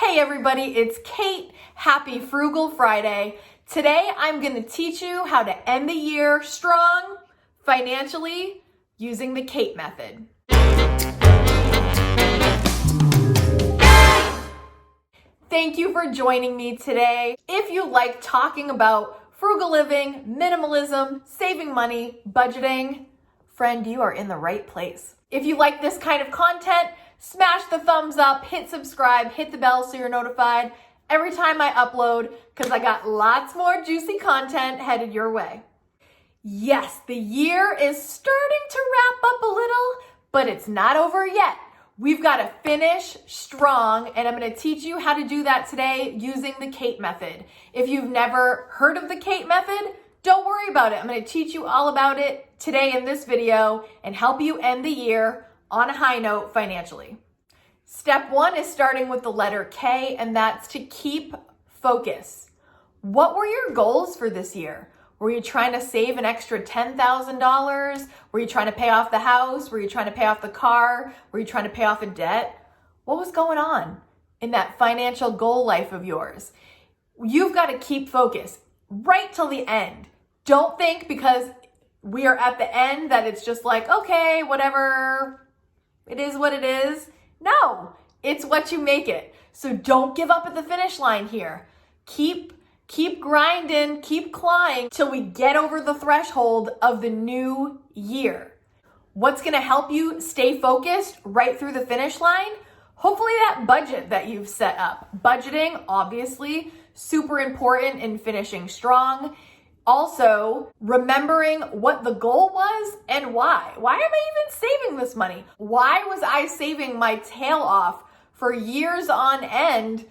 Hey everybody, it's Kate. Happy Frugal Friday. Today I'm going to teach you how to end the year strong financially using the K.A.T.E method. Thank you for joining me today. If you like talking about frugal living, minimalism, saving money, budgeting, friend, you are in the right place. If you like this kind of content, smash the thumbs up, hit subscribe, hit the bell so you're notified every time I upload, because I got lots more juicy content headed your way. Yes, the year is starting to wrap up a little, but it's not over yet. We've got to finish strong, and I'm going to teach you how to do that today using the K.A.T.E method. If you've never heard of the K.A.T.E method, don't worry about it. I'm going to teach you all about it today in this video and help you end the year on a high note financially. Step one is starting with the letter K, and that's to keep focus. What were your goals for this year? Were you trying to save an extra $10,000? Were you trying to pay off the house? Were you trying to pay off the car? Were you trying to pay off a debt? What was going on in that financial goal life of yours? You've got to keep focus right till the end. Don't think because we are at the end that it's just like, okay, whatever, it is what it is. No, it's what you make it. So don't give up at the finish line here. Keep grinding, keep clawing till we get over the threshold of the new year. What's going to help you stay focused right through the finish line? Hopefully that budget that you've set up. Budgeting, obviously, super important in finishing strong. Also, remembering what the goal was and why. Why am I even saving this money? Why was I saving my tail off for years on end?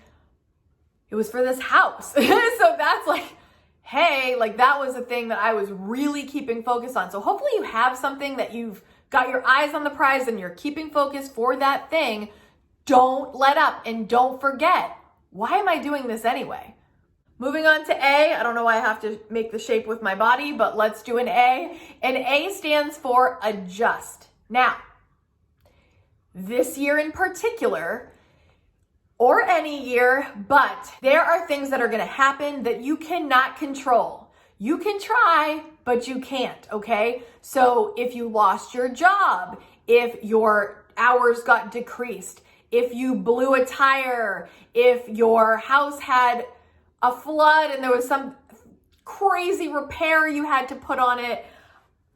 It was for this house. So that's like, hey, like that was a thing that I was really keeping focus on. So hopefully you have something that you've got your eyes on the prize and you're keeping focus for that thing. Don't let up and don't forget, why am I doing this anyway? Moving on to A, I don't know why I have to make the shape with my body, but let's do an A. And A stands for adjust. Now, this year in particular, or any year, but there are things that are going to happen that you cannot control. You can try, but you can't, okay? So if you lost your job, if your hours got decreased, if you blew a tire, if your house had a flood and there was some crazy repair you had to put on it,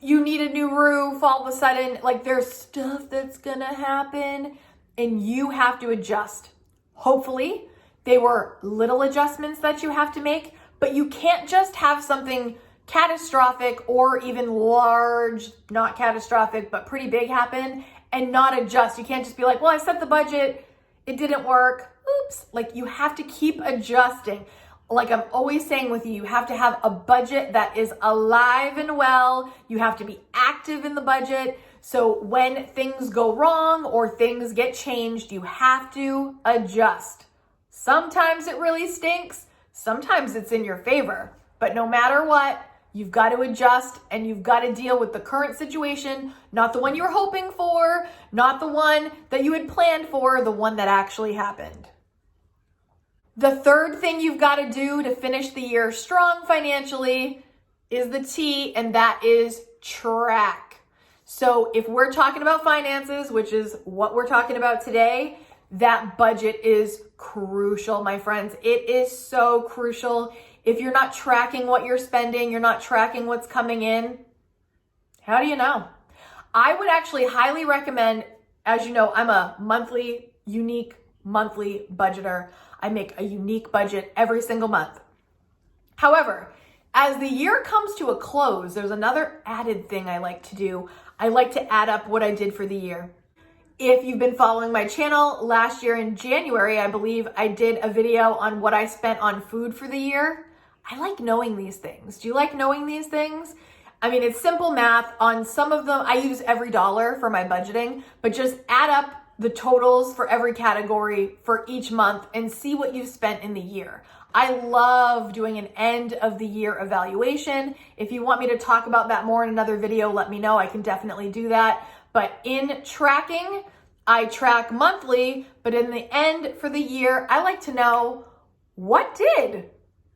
you need a new roof all of a sudden, like there's stuff that's gonna happen and you have to adjust. Hopefully they were little adjustments that you have to make, but you can't just have something catastrophic or even large, not catastrophic, but pretty big happen and not adjust. You can't just be like, well, I set the budget, it didn't work, oops. Like you have to keep adjusting. Like I'm always saying with you, you have to have a budget that is alive and well. You have to be active in the budget. So when things go wrong or things get changed, you have to adjust. Sometimes it really stinks. Sometimes it's in your favor. But no matter what, you've got to adjust and you've got to deal with the current situation, not the one you were hoping for, not the one that you had planned for, the one that actually happened. The third thing you've got to do to finish the year strong financially is the T, and that is track. So if we're talking about finances, which is what we're talking about today, that budget is crucial, my friends. It is so crucial. If you're not tracking what you're spending, you're not tracking what's coming in, how do you know? I would actually highly recommend, as you know, I'm a unique monthly budgeter. I make a unique budget every single month. However, as the year comes to a close, there's another added thing I like to do. I like to add up what I did for the year. If you've been following my channel, last year in January, I believe I did a video on what I spent on food for the year. I like knowing these things. Do you like knowing these things? I mean, it's simple math. On some of them, I use every dollar for my budgeting, but just add up the totals for every category for each month and see what you've spent in the year. I love doing an end of the year evaluation. If you want me to talk about that more in another video, let me know. I can definitely do that. But in tracking, I track monthly, but in the end for the year, I like to know, what did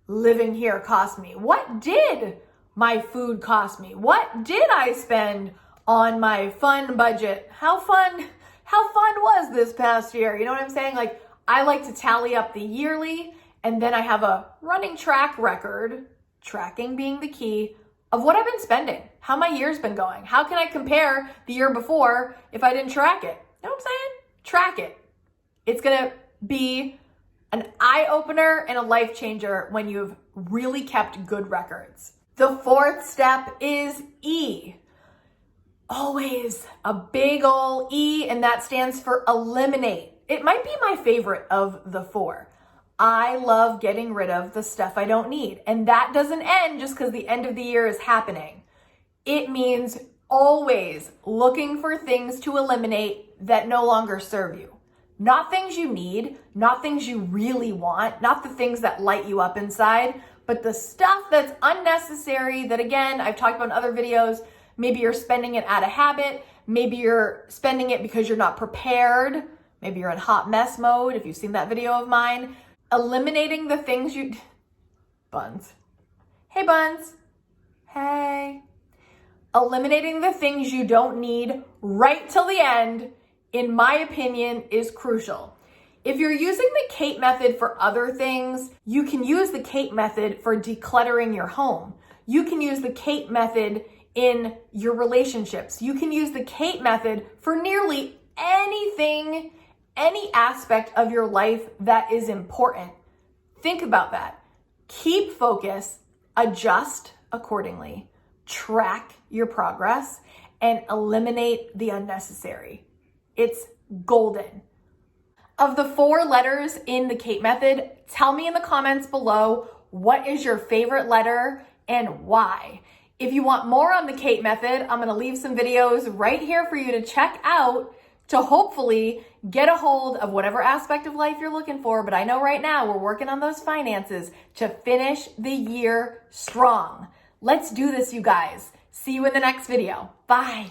living here cost me? What did my food cost me? What did I spend on my fun budget? How fun was this past year? You know what I'm saying? Like, I like to tally up the yearly, and then I have a running track record, tracking being the key, of what I've been spending, how my year's been going. How can I compare the year before if I didn't track it? You know what I'm saying? Track it. It's gonna be an eye-opener and a life changer when you've really kept good records. The fourth step is E. Always a big ol' E, and that stands for eliminate. It might be my favorite of the four. I love getting rid of the stuff I don't need. And that doesn't end just because the end of the year is happening. It means always looking for things to eliminate that no longer serve you. Not things you need, not things you really want, not the things that light you up inside, but the stuff that's unnecessary that, again, I've talked about in other videos. Maybe you're spending it out of habit. Maybe you're spending it because you're not prepared. Maybe you're in hot mess mode, if you've seen that video of mine. Eliminating the things you... Buns. Hey, Buns. Hey. Eliminating the things you don't need right till the end, in my opinion, is crucial. If you're using the K.A.T.E method for other things, you can use the K.A.T.E method for decluttering your home. You can use the K.A.T.E method in your relationships. You can use the K.A.T.E method for nearly anything, any aspect of your life that is important. Think about that. Keep focus, adjust accordingly, track your progress, and eliminate the unnecessary. It's golden. Of the 4 letters in the K.A.T.E method, tell me in the comments below, what is your favorite letter and why? If you want more on the K.A.T.E method, I'm gonna leave some videos right here for you to check out to hopefully get a hold of whatever aspect of life you're looking for. But I know right now we're working on those finances to finish the year strong. Let's do this, you guys. See you in the next video. Bye.